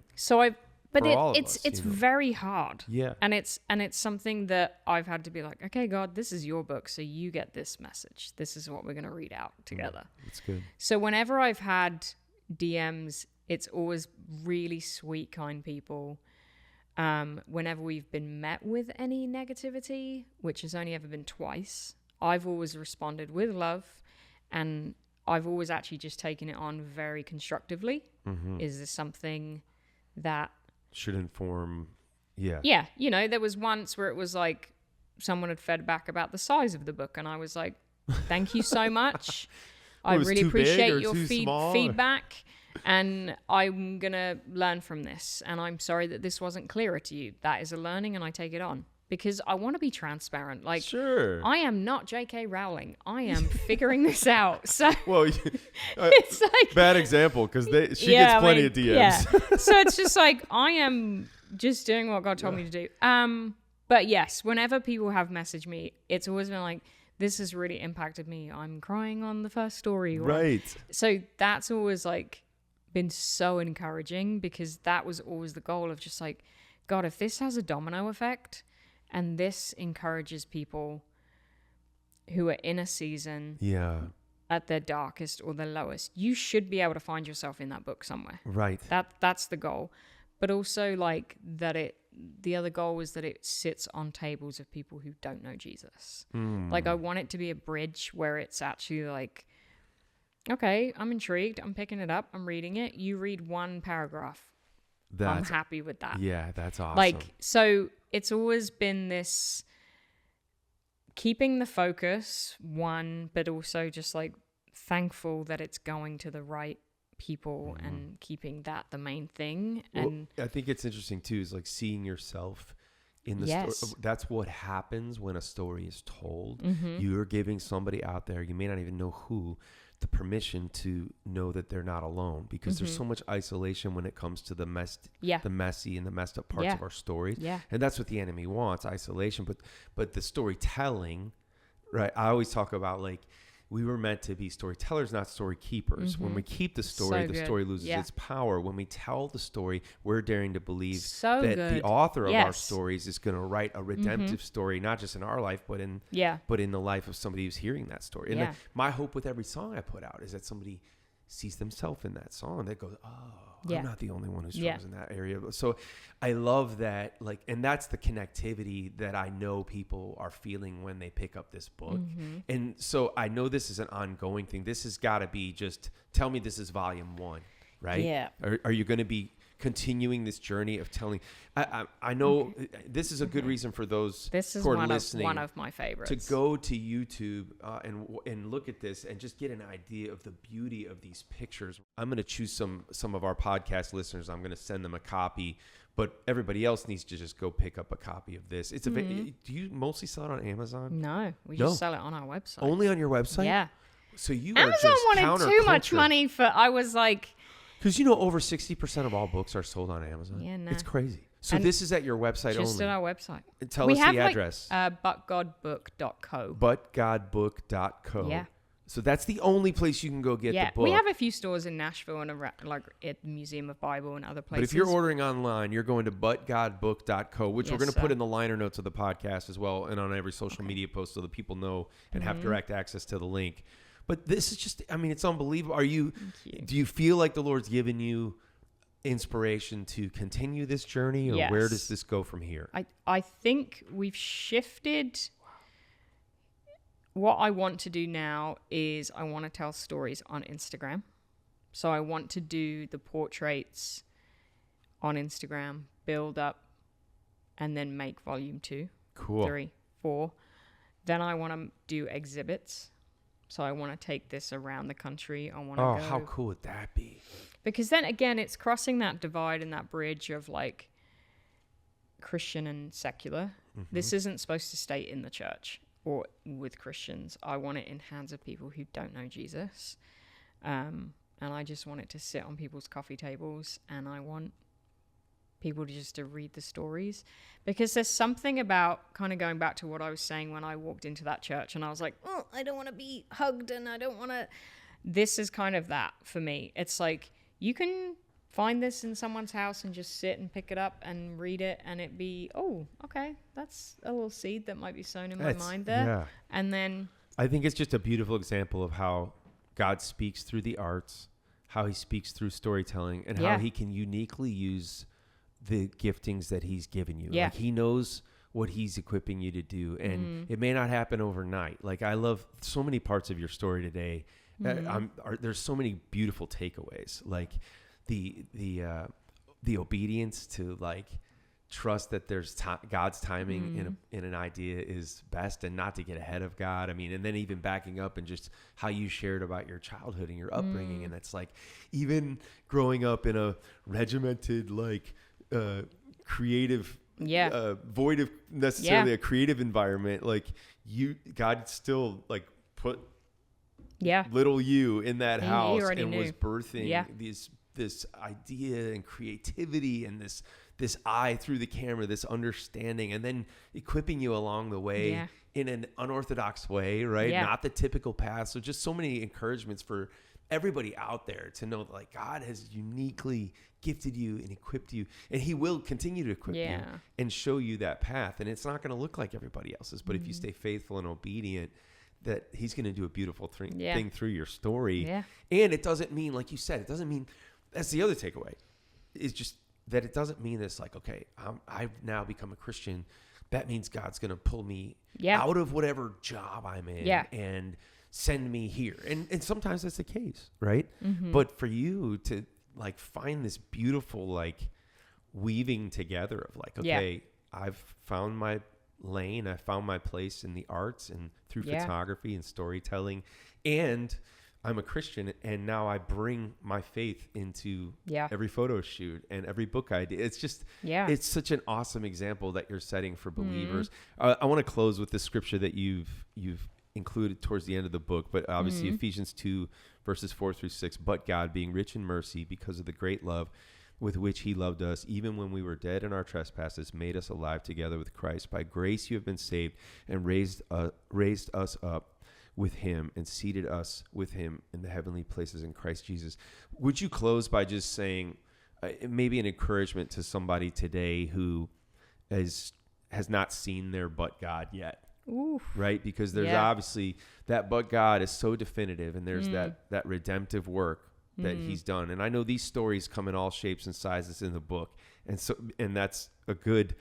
But it's very hard. Yeah. And it's something that I've had to be like, okay, God, this is your book, so you get this message. This is what we're going to read out together. That's good. So whenever I've had DMs, it's always really sweet, kind people. Whenever we've been met with any negativity, which has only ever been twice, I've always responded with love, and I've always actually just taken it on very constructively. Mm-hmm. Is this something that should inform? Yeah, you know, there was once where it was like someone had fed back about the size of the book, and I was like, thank you so much. I really appreciate your feedback, and I'm gonna learn from this, and I'm sorry that this wasn't clearer to you. That is a learning, and I take it on because I want to be transparent. Like, sure, I am not J.K. Rowling. I am figuring this out. So well, it's like bad example because she gets plenty of DMs. Yeah. So it's just like I am just doing what God told me to do. But yes, whenever people have messaged me, it's always been like, this has really impacted me. I'm crying on the first story. Right. So that's always like been so encouraging, because that was always the goal of just like, God, if this has a domino effect and this encourages people who are in a season at their darkest or their lowest, you should be able to find yourself in that book somewhere. Right. That's the goal. But also like the other goal was that it sits on tables of people who don't know Jesus. Like I want it to be a bridge where it's actually like, okay, I'm intrigued. I'm picking it up. I'm reading it. You read one paragraph. I'm happy with that. Yeah, that's awesome. Like, so it's always been this keeping the focus, one, but also just like thankful that it's going to the right people and keeping that the main thing. And I think it's interesting too, is like seeing yourself in the Yes. story. That's what happens when a story is told. Mm-hmm. You're giving somebody out there, you may not even know who, the permission to know that they're not alone, because there's so much isolation when it comes to the messy and the messed up parts of our stories. Yeah. And that's what the enemy wants, isolation. But the storytelling, right? I always talk about, like, we were meant to be storytellers, not story keepers. When we keep the story, So the good. story loses Yeah. its power. When we tell the story, we're daring to believe So that good. the author of our Yes. stories is going to write a redemptive story, not just in our life, but in the life of somebody who's hearing that story. And my hope with every song I put out is that somebody sees themselves in that song, that goes, oh, I'm not the only one who struggles in that area. So I love that, like, and that's the connectivity that I know people are feeling when they pick up this book. And so I know this is an ongoing thing. This has got to be just, tell me this is volume 1, right? Yeah. Are you going to be continuing this journey of telling? I know this is a good reason for those who are listening, one of my favorites, to go to YouTube and look at this and just get an idea of the beauty of these pictures. I'm going to choose some of our podcast listeners. I'm going to send them a copy, but everybody else needs to just go pick up a copy of this. It's do you mostly sell it on Amazon? No, we just sell it on our website. Only on your website? Yeah. So you Amazon are just wanted too much money for. I was like, because over 60% of all books are sold on Amazon. Yeah, no. It's crazy. So And this is at your website just only. at our website. Tell us the address. Butgodbook.co. Butgodbook.co. Yeah. So that's the only place you can go get the book. We have a few stores in Nashville and like at the Museum of Bible and other places. But if you're ordering online, you're going to butgodbook.co, which we're going to put in the liner notes of the podcast as well, and on every social media post, so that people know and have direct access to the link. But this is just, it's unbelievable. Do you feel like the Lord's given you inspiration to continue this journey, or where does this go from here? I think we've shifted. What I want to do now is I want to tell stories on Instagram. So I want to do the portraits on Instagram, build up, and then make volume 2, cool. 3, 4. Then I want to do exhibits. So I want to take this around the country. I want to go. How cool would that be? Because then again, it's crossing that divide and that bridge of like Christian and secular. This isn't supposed to stay in the church or with Christians. I want it in hands of people who don't know Jesus. And I just want it to sit on people's coffee tables, and I want people to read the stories, because there's something about, kind of going back to what I was saying when I walked into that church and I was like, oh, I don't want to be hugged and I don't want to. This is kind of that for me. It's like, you can find this in someone's house and just sit and pick it up and read it, and it be, oh, okay, that's a little seed that might be sown in my mind there. Yeah. And then I think it's just a beautiful example of how God speaks through the arts, how he speaks through storytelling, and how he can uniquely use the giftings that he's given you. Like, he knows what he's equipping you to do, and it may not happen overnight. Like, I love so many parts of your story today. There's so many beautiful takeaways, like the obedience to, like, trust that there's God's timing in an idea is best, and not to get ahead of God. And then even backing up and just how you shared about your childhood and your upbringing. And it's like, even growing up in a regimented, like, creative, void of necessarily a creative environment, like, God still, like, put little you in that house and was birthing this idea and creativity and this eye through the camera, this understanding, and then equipping you along the way in an unorthodox way, right? Not the typical path. So just so many encouragements for everybody out there to know that, like, God has uniquely gifted you and equipped you, and he will continue to equip you and show you that path. And it's not going to look like everybody else's, but if you stay faithful and obedient, that he's going to do a beautiful thing through your story. And it doesn't mean, like you said, that's the other takeaway, is just that it doesn't mean this, like, okay, I've now become a Christian, that means God's going to pull me out of whatever job I'm in and send me here. And sometimes that's the case, right? But for you to, like, find this beautiful, like, weaving together of, like, okay, I've found my lane, I found my place in the arts and through photography and storytelling, and I'm a Christian, and now I bring my faith into every photo shoot and every book I do. It's just, it's such an awesome example that you're setting for believers. I want to close with the scripture that you've included towards the end of the book, but obviously Ephesians 2 verses 4-6. But God, being rich in mercy, because of the great love with which he loved us, even when we were dead in our trespasses, made us alive together with Christ. By grace you have been saved, and raised us up with him, and seated us with him in the heavenly places in Christ Jesus. Would you close by just saying maybe an encouragement to somebody today who has not seen their but God yet? Oof. Right? Because there's obviously that but God is so definitive, and there's that redemptive work that he's done. And I know these stories come in all shapes and sizes in the book. And that's a good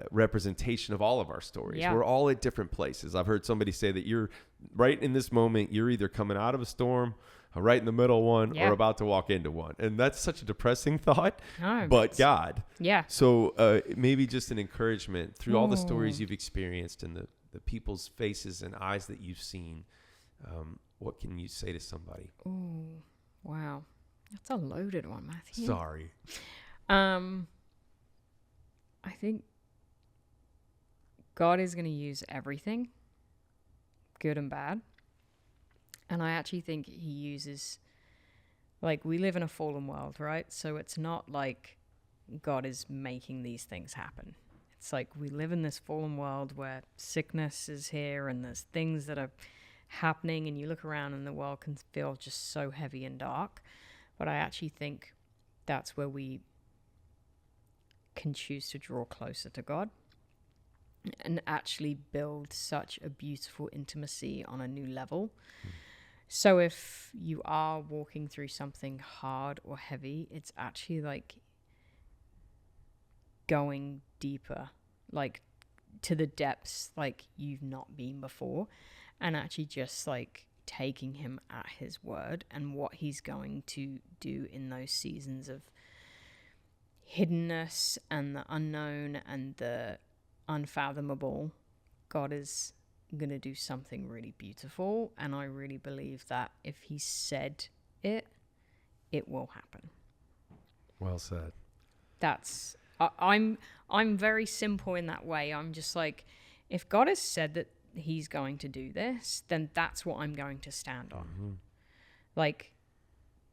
representation of all of our stories. We're all at different places. I've heard somebody say that you're right in this moment, you're either coming out of a storm, right in the middle of one, or about to walk into one. And that's such a depressing thought, but God. Yeah. So maybe just an encouragement through all the stories you've experienced and the people's faces and eyes that you've seen. What can you say to somebody? Oh, wow. That's a loaded one, Matthew. Sorry. I think God is going to use everything, good and bad. And I actually think he uses, like, we live in a fallen world, right? So it's not like God is making these things happen. It's like we live in this fallen world where sickness is here and there's things that are happening, and you look around and the world can feel just so heavy and dark. But I actually think that's where we can choose to draw closer to God and actually build such a beautiful intimacy on a new level. So if you are walking through something hard or heavy, it's actually like going deeper, like to the depths like you've not been before, and actually just like taking him at his word and what he's going to do in those seasons of hiddenness and the unknown and the unfathomable. God is going to do something really beautiful, and I really believe that if he said it will happen. Well said. That's I'm very simple in that way. I'm just like, if God has said that he's going to do this, then that's what I'm going to stand on. Like,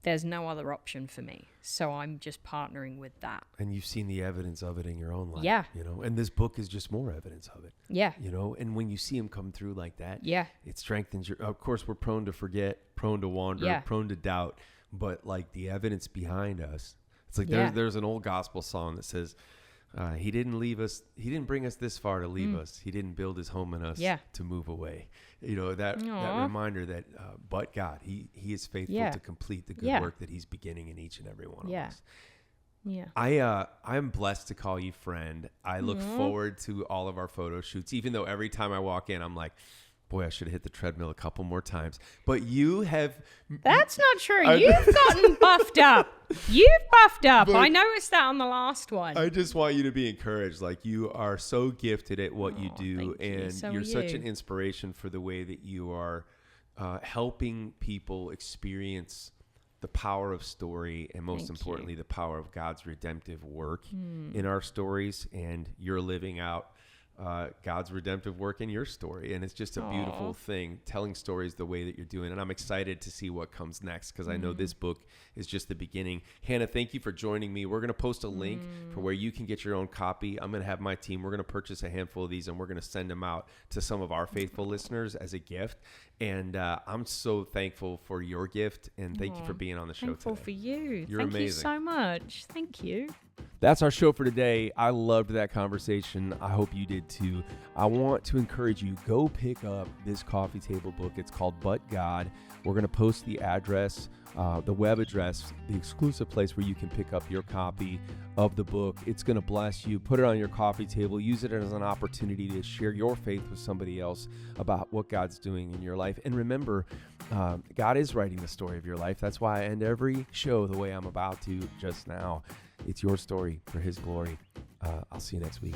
there's no other option for me. So I'm just partnering with that. And you've seen the evidence of it in your own life. Yeah. You know, and this book is just more evidence of it. Yeah. You know, and when you see him come through like that, it strengthens your, of course, we're prone to forget, prone to wander, prone to doubt, but like the evidence behind us, it's like there's an old gospel song that says, he didn't leave us. He didn't bring us this far to leave us. He didn't build his home in us to move away. You know, that reminder that, but God, he is faithful to complete the good work that he's beginning in each and every one of us. Yeah. I'm blessed to call you friend. I look forward to all of our photo shoots, even though every time I walk in, I'm like, boy, I should have hit the treadmill a couple more times. But you have... That's not true. You've gotten buffed up. You've buffed up. I noticed that on the last one. I just want you to be encouraged. Like, you are so gifted at what you do. And you're such an inspiration for the way that you are helping people experience the power of story, and most importantly, the power of God's redemptive work in our stories. And you're living out God's redemptive work in your story, and it's just a beautiful thing, telling stories the way that you're doing. And I'm excited to see what comes next, because I know this book is just the beginning. Hannah, thank you for joining me. We're going to post a link for where you can get your own copy. I'm going to have my team, we're going to purchase a handful of these, and we're going to send them out to some of our faithful listeners as a gift. And I'm so thankful for your gift, and thank you for being on the show today. Thankful for you. You're Thank amazing. you so much. Thank you. That's our show for today. I loved that conversation. I hope you did too. I want to encourage you, go pick up this coffee table book. It's called But God. We're going to post the address, the web address, the exclusive place where you can pick up your copy of the book. It's going to bless you. Put it on your coffee table. Use it as an opportunity to share your faith with somebody else about what God's doing in your life. And remember, God is writing the story of your life. That's why I end every show the way I'm about to just now. It's your story for his glory. I'll see you next week.